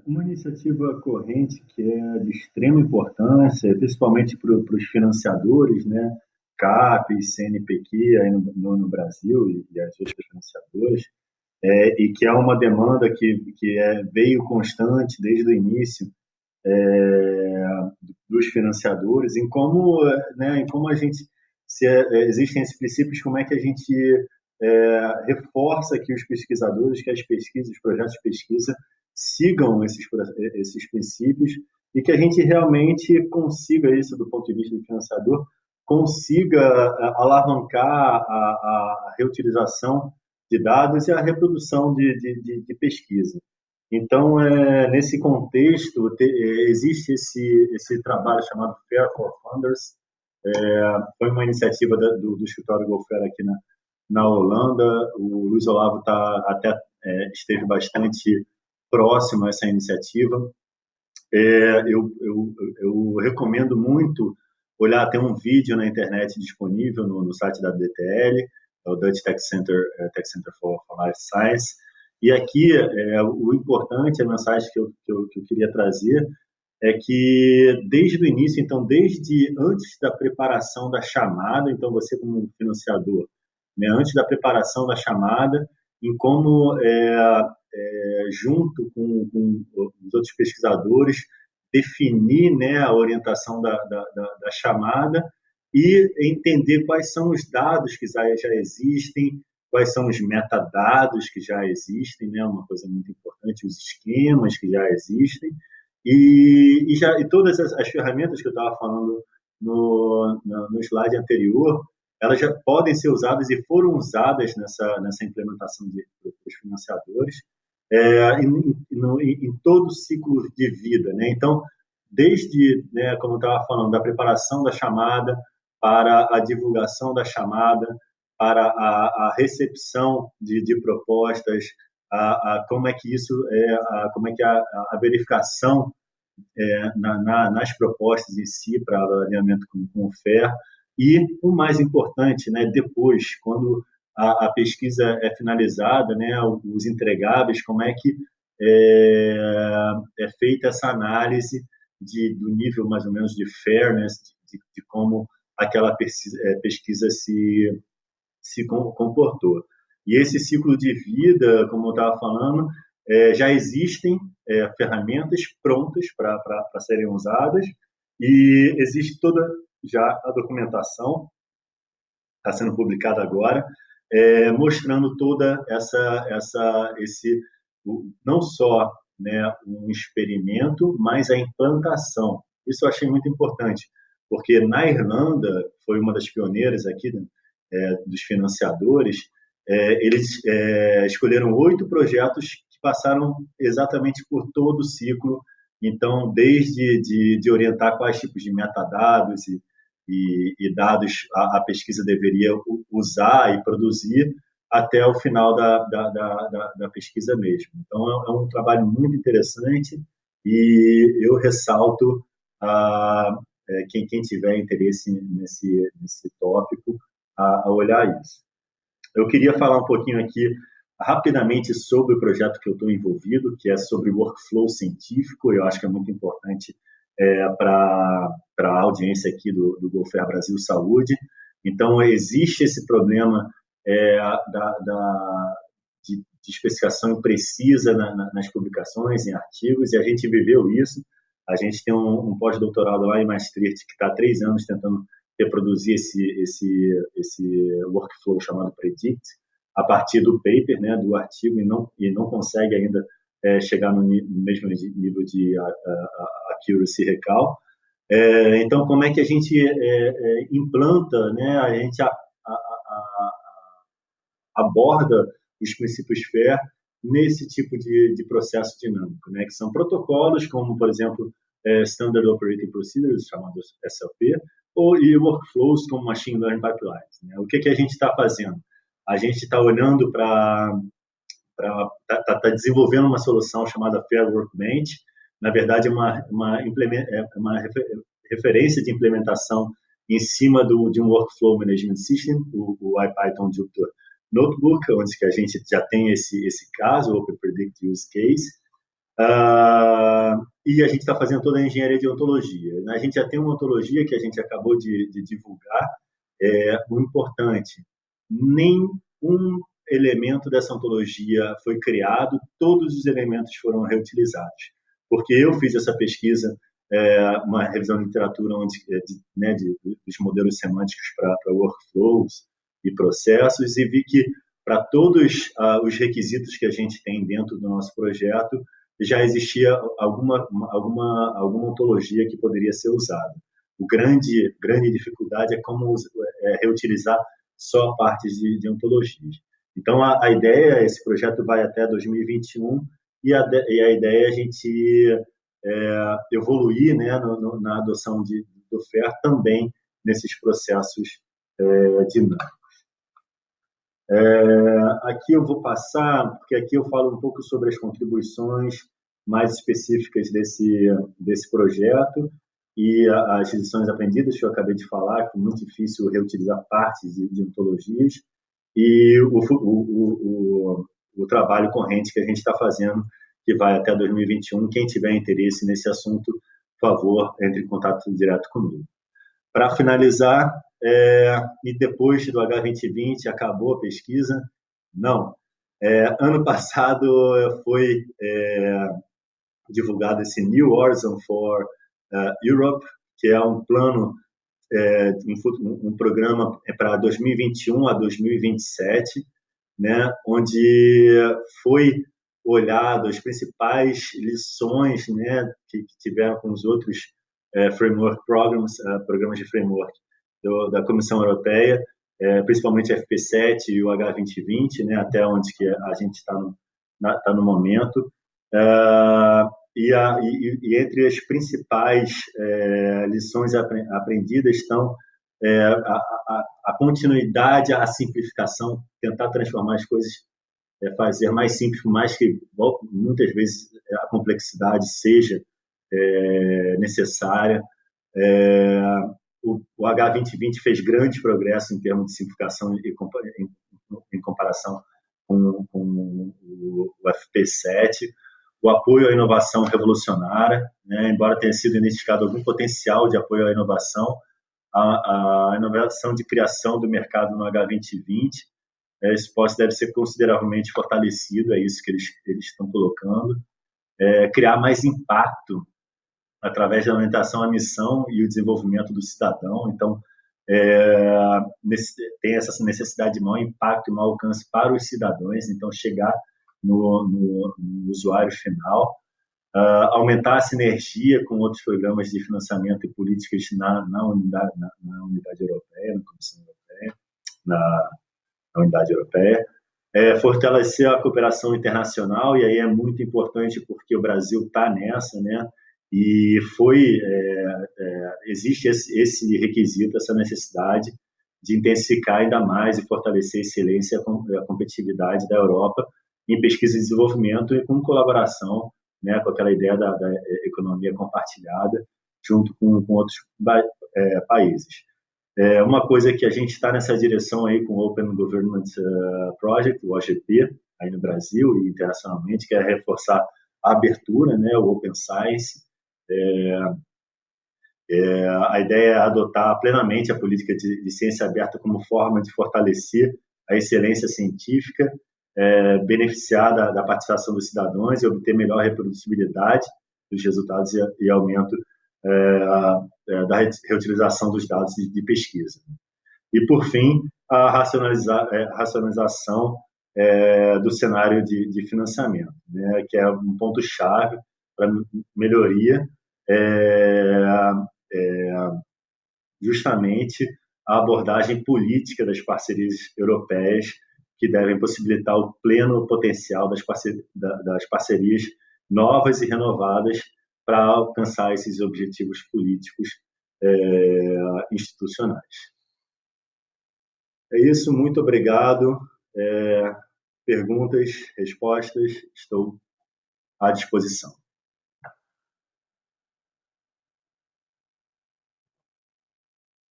Uma iniciativa corrente que é de extrema importância, principalmente para os financiadores, né, CAPES, CNPq aí no Brasil e as outras financiadoras, e que é uma demanda que veio constante desde o início, é, dos financiadores, em como a gente, existem esses princípios, como é que a gente reforça que os pesquisadores, que as pesquisas, os projetos de pesquisa sigam esses princípios e que a gente realmente consiga isso do ponto de vista do financiador, consiga alavancar a reutilização de dados e a reprodução de pesquisa. Então, nesse contexto, existe esse trabalho chamado Fair for Funders. Foi uma iniciativa do escritório Golfer aqui na Holanda. O Luiz Olavo esteve bastante próximo a essa iniciativa. Eu recomendo muito olhar, tem um vídeo na internet disponível no site da DTL, o Dutch Tech Center, Tech Center for Life Science. E aqui, o importante, a mensagem que eu queria trazer é que desde o início, então, desde antes da preparação da chamada, então você como financiador, né, antes da preparação da chamada, em como, junto com os outros pesquisadores, definir, né, a orientação da chamada e entender quais são os dados que já existem, quais são os metadados que já existem, né, uma coisa muito importante, os esquemas que já existem, e todas as ferramentas que eu estava falando no slide anterior, elas já podem ser usadas e foram usadas nessa implementação dos financiadores, em todo o ciclo de vida, né? Então, desde, né, como eu estava falando, da preparação da chamada para a divulgação da chamada, para a recepção de propostas, como é que isso como é que a verificação nas propostas em si para alinhamento com o FAIR e o mais importante, né, depois, quando a pesquisa é finalizada, né, os entregáveis, como é que é feita essa análise do nível mais ou menos de fairness, de como aquela pesquisa se comportou. E esse ciclo de vida, como eu estava falando, já existem ferramentas prontas para serem usadas e existe toda já a documentação, está sendo publicada agora, mostrando toda não só, né, um experimento, mas a implantação. Isso eu achei muito importante, porque na Irlanda, foi uma das pioneiras aqui, né, dos financiadores, eles escolheram 8 projetos que passaram exatamente por todo o ciclo, então, desde de orientar quais tipos de metadados e dados a pesquisa deveria usar e produzir, até o final da pesquisa mesmo. Então, é um trabalho muito interessante e eu ressalto quem tiver interesse nesse tópico a olhar isso. Eu queria falar um pouquinho aqui rapidamente sobre o projeto que eu estou envolvido, que é sobre workflow científico. Eu acho que é muito importante para a audiência aqui do Golfer Brasil Saúde. Então, existe esse problema de especificação imprecisa nas publicações, em artigos, e a gente viveu isso. A gente tem um pós-doutorado lá em Maastricht que está há 3 anos tentando reproduzir esse workflow chamado Predict a partir do paper, né, do artigo, e não consegue ainda chegar no mesmo nível de accuracy recal. Então, como é que a gente implanta, né, a gente aborda os princípios FAIR nesse tipo de processo dinâmico, né, que são protocolos como, por exemplo, Standard Operating Procedures, chamados SOP, e workflows como Machine Learning Pipelines. Né? O que a gente está fazendo? A gente está olhando está desenvolvendo uma solução chamada Fair Workbench. Na verdade, é uma referência de implementação em cima de um Workflow Management System, o IPython Jupyter Notebook, onde que a gente já tem esse caso, o OpenPredict Use Case. E a gente está fazendo toda a engenharia de ontologia. A gente já tem uma ontologia que a gente acabou de divulgar. O importante, nenhum elemento dessa ontologia foi criado, todos os elementos foram reutilizados. Porque eu fiz essa pesquisa, uma revisão de literatura onde, dos modelos semânticos para workflows e processos, e vi que para todos os requisitos que a gente tem dentro do nosso projeto, já existia alguma ontologia que poderia ser usada. O grande dificuldade é como reutilizar só partes de ontologias. Então, a ideia, esse projeto vai até 2021, e a ideia é a gente evoluir, né, na adoção do FAIR também nesses processos dinâmicos. Aqui eu vou passar, porque aqui eu falo um pouco sobre as contribuições mais específicas desse projeto e as lições aprendidas que eu acabei de falar, que é muito difícil reutilizar partes de ontologias, e o trabalho corrente que a gente está fazendo, que vai até 2021. Quem tiver interesse nesse assunto, por favor, entre em contato direto comigo. Para finalizar, e depois do H2020 acabou a pesquisa? Não. Ano passado foi divulgado esse New Horizon for Europe, que é um plano, um programa para 2021 a 2027, né, onde foi olhado as principais lições, né, que tiveram com os outros framework programas de framework da Comissão Europeia, principalmente FP7 e o H2020, né, até onde que a gente está no momento. E entre as principais lições aprendidas estão a continuidade, a simplificação, tentar transformar as coisas, fazer mais simples, por mais que muitas vezes a complexidade seja necessária. O H2020 fez grandes progressos em termos de simplificação em comparação com o FP7. O apoio à inovação revolucionária, né, embora tenha sido identificado algum potencial de apoio à inovação, a inovação de criação do mercado no H2020, esse posto deve ser consideravelmente fortalecido, é isso que eles estão colocando. Criar mais impacto através da orientação à missão e o desenvolvimento do cidadão. Então, tem essa necessidade de maior impacto e maior alcance para os cidadãos, então chegar no usuário final. Aumentar a sinergia com outros programas de financiamento e políticas na unidade europeia, na Comissão Europeia, na unidade europeia. Fortalecer a cooperação internacional, e aí é muito importante porque o Brasil está nessa, né? E existe esse requisito, essa necessidade de intensificar ainda mais e fortalecer a excelência e a competitividade da Europa em pesquisa e desenvolvimento, e com colaboração, né, com aquela ideia da economia compartilhada, junto com outros países. Uma coisa que a gente está nessa direção aí com o Open Government Project, o OGP, aí no Brasil e internacionalmente, que é reforçar a abertura, né, o Open Science. A ideia é adotar plenamente a política de ciência aberta como forma de fortalecer a excelência científica, beneficiar da participação dos cidadãos e obter melhor reprodutibilidade dos resultados e aumento da reutilização dos dados de pesquisa. E, por fim, a racionalização do cenário de financiamento, né, que é um ponto-chave para melhoria, justamente a abordagem política das parcerias europeias, que devem possibilitar o pleno potencial das parcerias novas e renovadas para alcançar esses objetivos políticos institucionais. É isso, muito obrigado. Perguntas, respostas, estou à disposição.